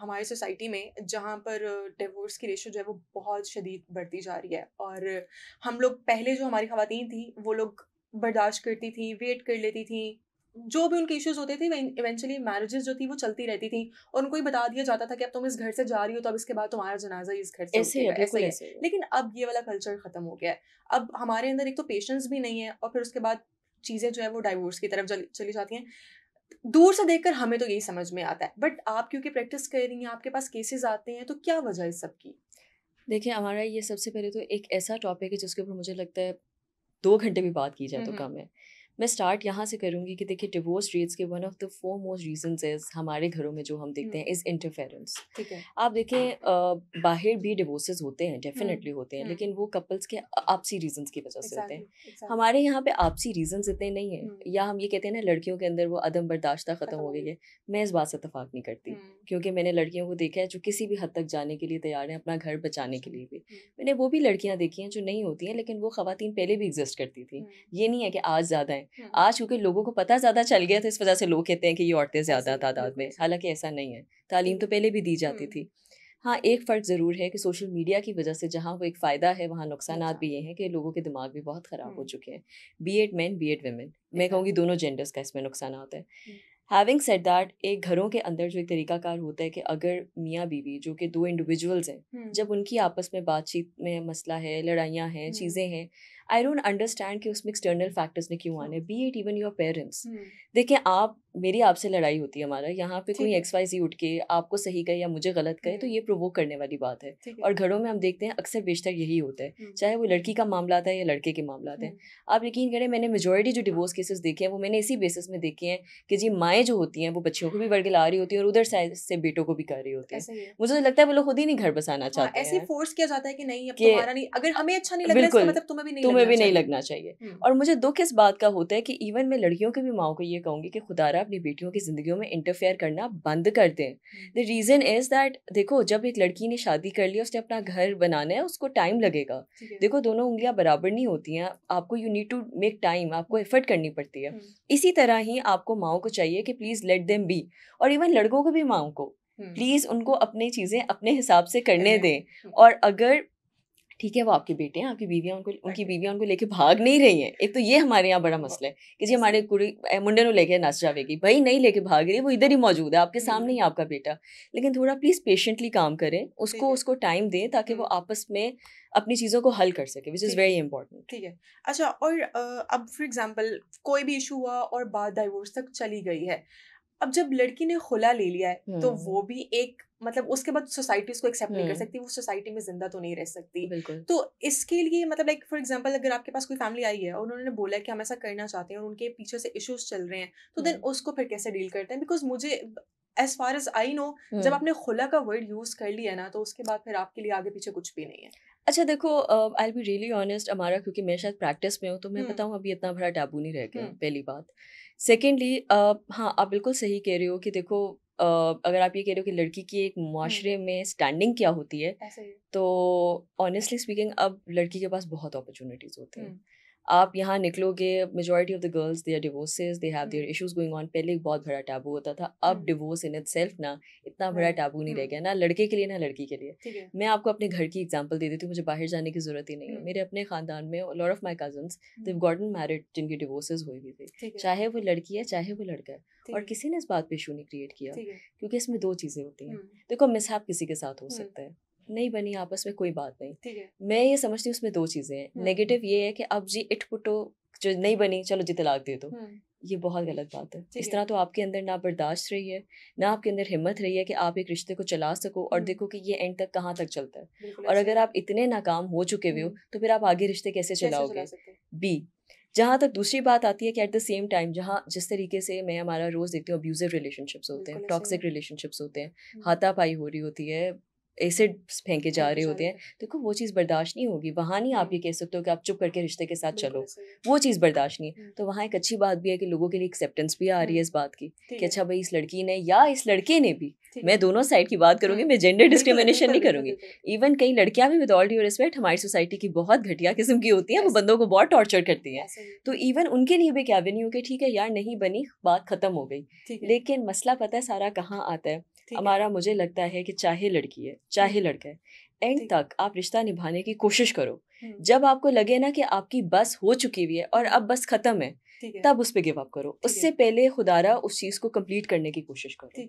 हमारी सोसाइटी में जहाँ पर डिवोर्स की रेशो जो है वो बहुत शदीद बढ़ती जा रही है, और हम लोग पहले जो हमारी ख़वातीन थी वो लोग बर्दाश्त करती थी, वेट कर लेती थी, जो भी उनके इश्यूज़ होते थे इवेंचुअली मैरिजेस जो थी वो चलती रहती थी, और उनको ये बता दिया जाता था कि अब तुम इस घर से जा रही हो तो अब इसके बाद तुम्हारा जनाजा इस घर से ऐसे ही है, उठेगा, ऐसा बिल्कुल ही है। ऐसे ही है। लेकिन अब ये वाला कल्चर ख़त्म हो गया है। अब हमारे अंदर एक तो पेशेंस भी नहीं है, और फिर उसके बाद चीज़ें जो है वो डाइवोर्स की तरफ चली जाती हैं। दूर से देखकर हमें तो यही समझ में आता है, बट आप क्योंकि प्रैक्टिस कर रही हैं, आपके पास केसेस आते हैं, तो क्या वजह है इस सब की? देखिए, हमारा ये सबसे पहले तो एक ऐसा टॉपिक है जिसके ऊपर मुझे लगता है 2 घंटे भी बात की जाए हुँ, तो हुँ। कम है। मैं स्टार्ट यहाँ से करूँगी कि देखिए डिवोर्स रेट्स के one of the foremost reasons is हमारे घरों में जो हम देखते हुँ, हैं इज़ इंटरफेरेंस। ठीक है। आप देखें बाहर भी डिवोर्सेस होते हैं, हुँ, डेफ़िनेटली होते हैं, हुँ। लेकिन वो कपल्स के आपसी रीज़न्स की वज़ह से होते हैं। Exactly, exactly. हमारे यहाँ पे आपसी रीज़न्स इतने नहीं हैं, हुँ, या हम ये कहते हैं ना लड़कियों के अंदर वो अदम बर्दाश्ता ख़त्म खत्म हो हो गई गई। है। मैं इस बात से इत्तेफ़ाक नहीं करती, हुँ, क्योंकि मैंने लड़कियों को देखा है जो किसी भी हद तक जाने के लिए तैयार हैं, अपना घर बचाने के अच्छा। लिए भी। हुँ, मैंने वो भी लड़कियाँ देखी हैं जो नहीं होती हैं, लेकिन वो ख़वातीन पहले भी एग्ज़िस्ट करती थी। हुँ, ये नहीं है कि आज ज़्यादा हैं। हुँ। आज चूँकि लोगों को पता ज़्यादा चल गया तो इस वज़ह से लोग कहते हैं कि ये औरतें ऐसे ज़्यादा ही, तादाद बिल्कुल में, ऐसे ही। हालाँकि ऐसा नहीं है। तालीम ठीक तो है। पहले भी दी जाती हुँ, थी। हाँ, एक फ़र्क ज़रूर है कि सोशल मीडिया की वज़ह से जहाँ वो एक फ़ायदा है, वहाँ नुकसानात नुकसान। भी ये हैं कि लोगों के दिमाग भी बहुत ख़राब हो हुँ, चुके हैं। B it main, B it women. मैं कहूँगी एग्ज़ैक्टली। दोनों जेंडर्स का इसमें नुकसानात है। हुँ, हैविंग सेड दैट, एक घरों के अंदर जो एक तरीक़ाकार होता है कि अगर मियाँ-बीवी जो कि 2 इंडिविजुअल्स हैं, हुँ, जब उनकी आपस में बातचीत में मसला है, लड़ाइयाँ हैं, हुँ, चीज़ें हैं, आई डोंट अंडरस्टैंड कि उसमें एक्सटर्नल फैक्टर्स ने क्यों आना हुँ, है, be it even your parents. हुँ। देखिए, मेरी आपसे लड़ाई होती है हमारा, यहाँ पे ठीक कोई है। एक्स-वाई-ज़ेड उठ के आपको सही कहे या मुझे गलत कहे, तो हुँ, ये प्रोवोक करने वाली बात है। ठीक है। और घरों में हम देखते हैं अक्सर बेशतर यही होता है, हुँ, चाहे वो लड़की का मामलात है या लड़के के मामलात हुँ, हैं। आप यकीन करें, मैंने मेजॉरिटी जो डिवोर्स केसेस देखे हैं, वो मैंने इसी बेसिस में देखे हैं कि जी माएँ जो होती हैं, वो बच्चियों को भी वर्गला रही होती हैं और उधर साइड से बेटों को भी कर रही होती हैं। ऐसा ही है। मुझे तो लगता है वो लोग खुद ही नहीं घर बसाना हाँ, चाहते हैं ऐसे ही यार, फ़ोर्स किया जाता है कि नहीं अब कि तुम्हारा नहीं, अगर हमें अच्छा नहीं लग रहा है इसका बिल्कुल, मतलब तुम्हें भी नहीं तुम्हें लगना भी नहीं चाहिए। लगना चाहिए। हुँ, और मुझे दुःख इस बात का होता है कि इवन मैं लड़कियों की भी माँओं को ये कहूँगी कि खुदारा अपनी बेटियों की ज़िंदगियों में इंटरफेयर करना बंद कर दें। हुँ, द रीज़न इज़ दैट देखो, जब एक लड़की ने शादी कर ली, उसने अपना घर बनाना है, उसको टाइम लगेगा। ठीक है। देखो, दोनों उँगलियाँ बराबर नहीं होती हैं, आपको you need to make time, आपको हुँ, एफर्ट करनी पड़ती है। हुँ, इसी तरह ही आपको माँओं को चाहिए कि प्लीज़ लेट देम बी, और इवन लड़कों को भी माँओं को, हुँ, प्लीज़ उनको अपनी चीज़ें अपने हिसाब से करने करने दें। दें। हुँ, और अगर ठीक है, वो आपके बेटे हैं, आपकी बीवियाँ उनकी एग्ज़ैक्टली। बीवियाँ उनको लेके भाग नहीं रही हैं। एक तो ये हमारे यहाँ बड़ा ब मसला है कि जी ऐसे हमारे ही। मुंडे ਨੂੰ लेके नस जावेगी। भई नहीं लेके भाग रही है, वो इधर ही मौजूद है, आपके हुँ, सामने ही आपका बेटा। लेकिन थोड़ा प्लीज़ पेशेंटली काम करें, ठीक है। उसको टाइम दें ताकि वो हुँ, आपस में अपनी चीज़ों को हल कर सकें, व्हिच इज़ ठीक है। Very important. ठीक है। अच्छा, और अब फॉर एग्ज़ाम्पल कोई भी इश्यू हुआ और बात डाइवोर्स तक चली गई है। अब जब लड़की ने खुला ले लिया है, तो वो हुँ, भी एक मतलब उसके बाद सोसाइटी उसको एक्सेप्ट नहीं कर हुँ, सकती, वो सोसाइटी में ज़िंदा तो नहीं रह सकती। बिल्कुल। तो इसके लिए मतलब लाइक फॉर एग्ज़ाम्पल अगर आपके पास कोई फैमिली आई है और उन्होंने बोला है कि हम ऐसा करना चाहते हैं और उनके पीछे से इश्यूज़ चल रहे हैं, तो देन हुँ, उसको फिर कैसे डील करते हैं? बिकॉज़ मुझे as far as I know, जब हुँ। आपने खुला का वर्ड यूज़ कर लिया ना, तो उसके बाद फिर आपके लिए आगे पीछे कुछ भी नहीं है। अच्छा देखो, I will be really honest, हमारा क्योंकि मैं शायद प्रैक्टिस में हूँ, तो मैं हुँ, बताऊँ अभी इतना बड़ा टैबू नहीं रह गया, हुँ, पहली बात। सेकेंडली हाँ, आप बिल्कुल सही कह रहे हो कि देखो, अगर आप ये कह रहे हो कि लड़की की एक हुँ, मुआशरे में स्टैंडिंग क्या होती है, ऐसे ही। तो ऑनेस्टली स्पीकिंग अब लड़की के पास बहुत अपॉर्चुनिटीज़ होती हुँ, हैं। आप यहाँ निकलोगे, majority of the girls they are divorces, they have um, their issues going on. पहले एक बहुत बड़ा टैबू होता था, अब हुँ, डिवोर्स इन इटसेल्फ ना इतना बड़ा है। टैबू नहीं रह हुँ, गया, ना लड़के के लिए ना लड़की के लिए। ठीक है। मैं आपको अपने घर की एग्जांपल दे देती हूँ, मुझे बाहर जाने की ज़रूरत ही नहीं हुँ, है। मेरे अपने ख़ानदान में lot of my cousins, they hmm, have gotten married जिनकी डिवोर्सेस हुई हुई थी। ठीक है, चाहे वो लड़की है, चाहे वो लड़का है, ठीक और है, किसी ने इस बात पे इश्यू नहीं क्रिएट किया, ठीक है। क्योंकि इसमें 2 चीज़ें होती हैं। हुँ, देखो, मिसहैप किसी के साथ हो हुँ, सकता है, नहीं बनी आपस में कोई बात नहीं। ठीक है। मैं ये समझती हूँ उसमें 2 चीज़ें हैं। हुँ, नेगेटिव ये है कि अब जी इट-पुट्टो जो नहीं बनी, चलो जी तलाक दे दो। हुँ, ये बहुत गलत बात है। ठीक इस है। तरह तो आपके अंदर ना बर्दाश्त रही है, ना आपके अंदर हिम्मत रही है कि आप एक रिश्ते को चला सको और हुँ, देखो कि ये एंड तक कहाँ तक चलता है। बिल्कुल और ऐसे ही अगर है। आप इतने नाकाम हो चुके हुए हो, हुँ, तो फिर आप आगे रिश्ते कैसे कैसे चला चलाओगे? सकते हैं? बी, जहाँ तक दूसरी बात आती है कि एट द सेम टाइम जहाँ जिस तरीके से मैं हमारा रोज़ देखती हूँ, अब्यूज़िव रिलेशनशिप्स होते हैं, बिल्कुल ऐसे ही है। टॉक्सिक रिलेशनशिप्स होते हैं, हुँ, हाथापाई हो रही होती है, एसिड्स फेंके जा फेंके रहे जा होते रहे हैं। थे। देखो, वो चीज़ बर्दाश्त नहीं होगी। वहाँ नहीं हुँ, आप ये कह सकते हो कि आप चुप करके रिश्ते के साथ बिल्कुल चलो। ऐसे ही है। वो चीज़ बर्दाश्त नहीं है। हुँ, तो वहाँ एक अच्छी बात भी है कि लोगों के लिए एक्सेप्टेंस भी आ रही हुँ, है इस बात की ठीक कि है, अच्छा भई, इस लड़की ने या इस लड़के ने भी, ठीक है। मैं दोनों साइड की बात हुँ, करूँगी, मैं जेंडर बिल्कुल, डिस्क्रिमिनेशन बिल्कुल, नहीं बिल्कुल, करूँगी। बिल्कुल। इवन कई लड़कियाँ भी विद ऑल ड्यू रिस्पेक्ट हमारी सोसाइटी की बहुत घटिया किस्म की होती हैं, वो ऐसे बंदों को बहुत टॉर्चर करती हैं। ऐसे ही। तो इवन उनके लिए भी एक एवेन्यू कि ठीक है यार, नहीं बनी, बात खत्म हो गई। ठीक है। लेकिन मसला पता है सारा कहाँ आता है? ठीक है। हमारा मुझे लगता है कि चाहे लड़की है चाहे लड़का है, एंड ठीक। तक आप रिश्ता निभाने की कोशिश करो। हम्म, जब आपको लगे ना कि आपकी बस हो चुकी हुई है और अब बस खत्म है, ठीक है। तब उस पे गिव अप करो। ठीक है। उससे पहले खुदारा उस चीज़ को कंप्लीट करने की कोशिश करो। ठीक